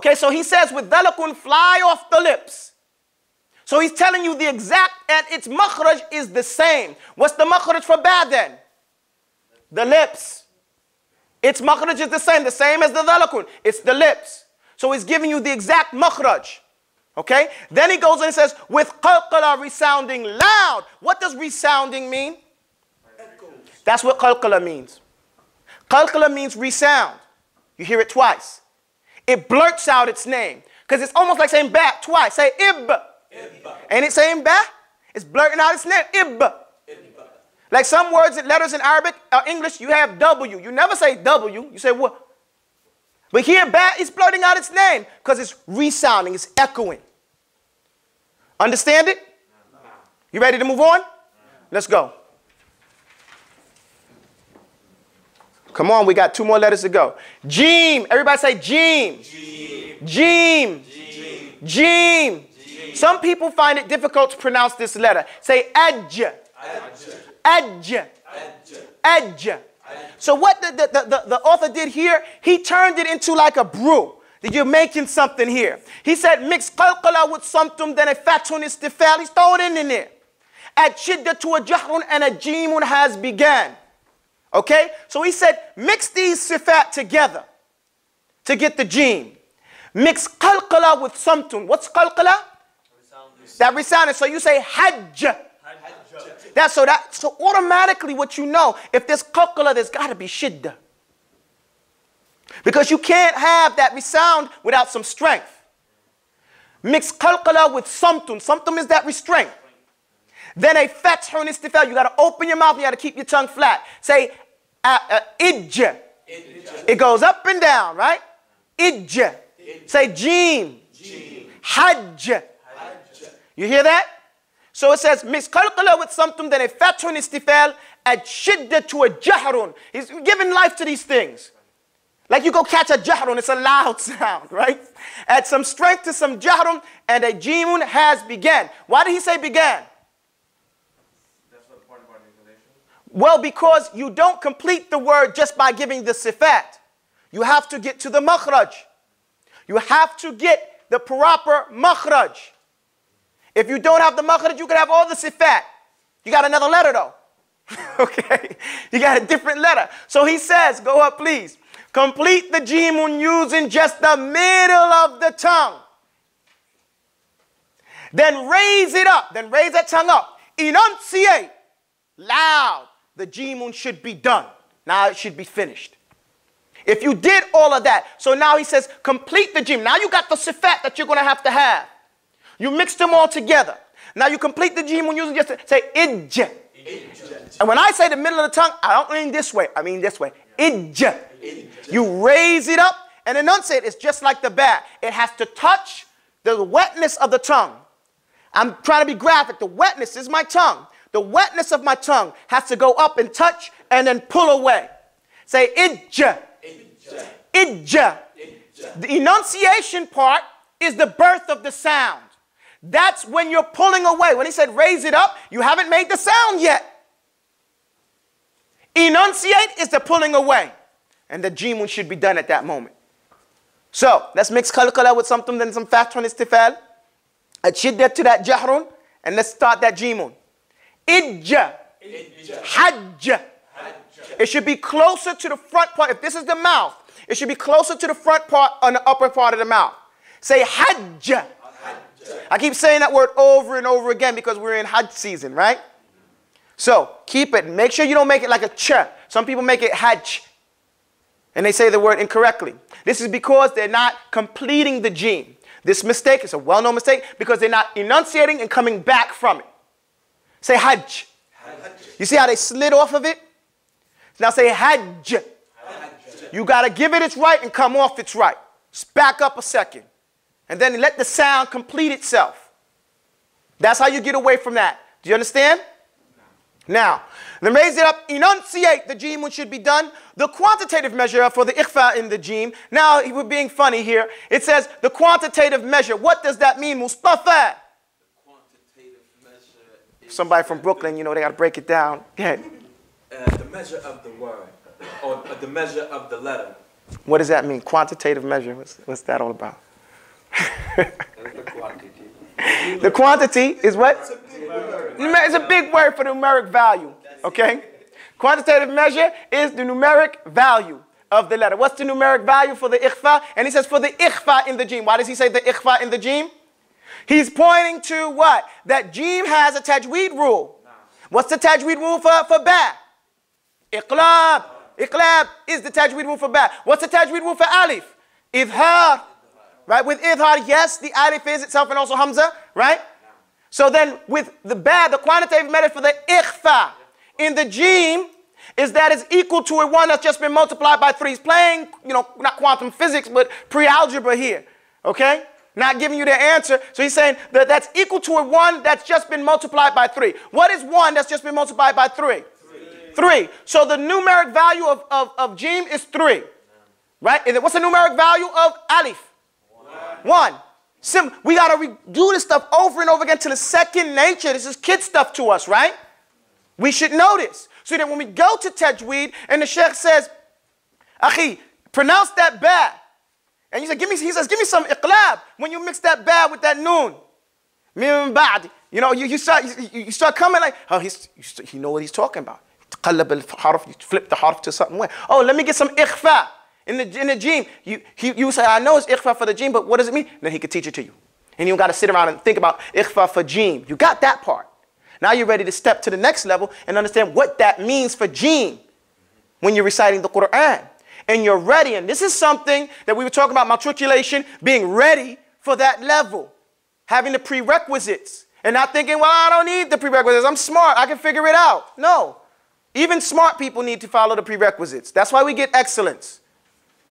Okay, so he says with dalakun, fly off the lips. So he's telling you the exact, and its makhraj is the same. What's the makhraj for ba then? The lips. Its makhraj is the same as the dalakun. It's the lips. So he's giving you the exact makhraj. Okay? Then he goes and says, with qalqala, resounding loud. What does resounding mean? That's what qalqala means. Qalqala means resound. You hear it twice. It blurts out its name. Because it's almost like saying ba twice. Say ib. Ain't it saying ba? It's blurting out its name. Ib. Like some words and letters in Arabic or English, you have W. You never say W. You say what? But here, ba is blurting out its name because it's resounding. It's echoing. Understand it? You ready to move on? Let's go. Come on, we got 2 more letters to go. Jeem. Everybody say jeem. Jeem. Jeem. Some people find it difficult to pronounce this letter. Say edge. Edge. Edge. So what the author did here, he turned it into like a brew. That you're making something here. He said mix qalqala with something, then a fathun istifal. He's throwing it in there. Add shidda to a jahrun and a jeemun has began. Okay? So he said mix these sifat together to get the jeem. Mix qalqala with something. What's qalqala? That resounding. So you say hajj. So automatically what you know, if there's qalqala, there's got to be shidda. Because you can't have that resound without some strength. Mix qalqala with something. Something is that restraint. Then a fathun istifal. You got to open your mouth. You got to keep your tongue flat. Say ijja. It goes up and down, right? Ijja. Say jeem. Hajj. You hear that? So it says mix qalqala with something, then a fathun istifal, add shidda to a jahrun. He's giving life to these things. Like you go catch a jahrun, it's a loud sound, right? Add some strength to some jahrun, and a jeemun has began. Why did he say began? That's what part of articulation. Well, because you don't complete the word just by giving the sifat. You have to get to the makhraj. You have to get the proper makhraj. If you don't have the makhraj, you can have all the sifat. You got another letter though. Okay? You got a different letter. So he says, go up please. Complete the jeemun using just the middle of the tongue. Then raise it up. Then raise that tongue up. Enunciate. Loud. The jeemun should be done. Now it should be finished. If you did all of that. So now he says, complete the jeem. Now you got the sifat that you're going to have. You mix them all together. Now you complete the jeemun using just say ijja. And when I say the middle of the tongue, I don't mean this way. I mean this way. Ijja. You raise it up and enunciate. It's just like the ba. It has to touch the wetness of the tongue. I'm trying to be graphic. The wetness is my tongue. The wetness of my tongue has to go up and touch and then pull away. Say ijja. Ijja. The enunciation part is the birth of the sound. That's when you're pulling away. When he said raise it up, you haven't made the sound yet. Enunciate is the pulling away. And the jeemun should be done at that moment. So, let's mix qalqala with something, then some fathun istifal. Add shidda to that jahrun. And let's start that jeemun. Ijja. Hajja. It should be closer to the front part. If this is the mouth, it should be closer to the front part on the upper part of the mouth. Say hajja. I keep saying that word over and over again because we're in Hajj season, right? So, keep it. Make sure you don't make it like a ch. Some people make it hajj. And they say the word incorrectly. This is because they're not completing the jeem. This mistake is a well-known mistake because they're not enunciating and coming back from it. Say hajj. You see how they slid off of it? Now say hajj. You got to give it its right and come off its right. Just back up a second. And then let the sound complete itself. That's how you get away from that. Do you understand? Now, then raise it up, enunciate the jeem which should be done. The quantitative measure for the ikhfa in the jeem. Now, we're being funny here. It says the quantitative measure. What does that mean, Mustafa? The quantitative measure is... Somebody from Brooklyn, you know, they got to break it down. Go ahead. The measure of the word, or the measure of the letter. What does that mean? Quantitative measure. What's that all about? the quantity. The quantity is what? It's a big word for the numeric value. Okay? Quantitative measure is the numeric value of the letter. What's the numeric value for the ikhfa? And he says for the ikhfa in the jim. Why does he say the ikhfa in the jim? He's pointing to what? That jim has a tajweed rule. What's the tajweed rule for ba? Iqlab. Iqlab is the tajweed rule for ba. What's the tajweed rule for alif? Idhar. Right? With idhar, yes, the alif is itself and also hamza. Right? So then with the ba, the quantitative method for the ikhfa in the jim is that it's equal to a 1 that's just been multiplied by 3. He's playing, not quantum physics, but pre-algebra here. Okay? Not giving you the answer. So he's saying that that's equal to a 1 that's just been multiplied by 3. What is 1 that's just been multiplied by 3? 3. So the numeric value of jim is 3. Right? And then what's the numeric value of alif? 1. We got to do this stuff over and over again till it's second nature. This is kid stuff to us, right? We should know this. So that when we go to tajweed and the sheikh says, Akhi, pronounce that ba. And he says, give me some iqlab when you mix that ba with that noon. Min ba'd. You start coming like, oh, he know what he's talking about. Taqallab al-harf, you flip the harf to something. Oh, let me get some ikhfa in the jim. You say, I know it's ikhfa for the jim, but what does it mean? Then he could teach it to you. And you don't got to sit around and think about ikhfa for jim. You got that part. Now you're ready to step to the next level and understand what that means for jim when you're reciting the Quran. And you're ready. And this is something that we were talking about, matriculation, being ready for that level. Having the prerequisites. And not thinking, well, I don't need the prerequisites. I'm smart. I can figure it out. No. Even smart people need to follow the prerequisites. That's why we get excellence.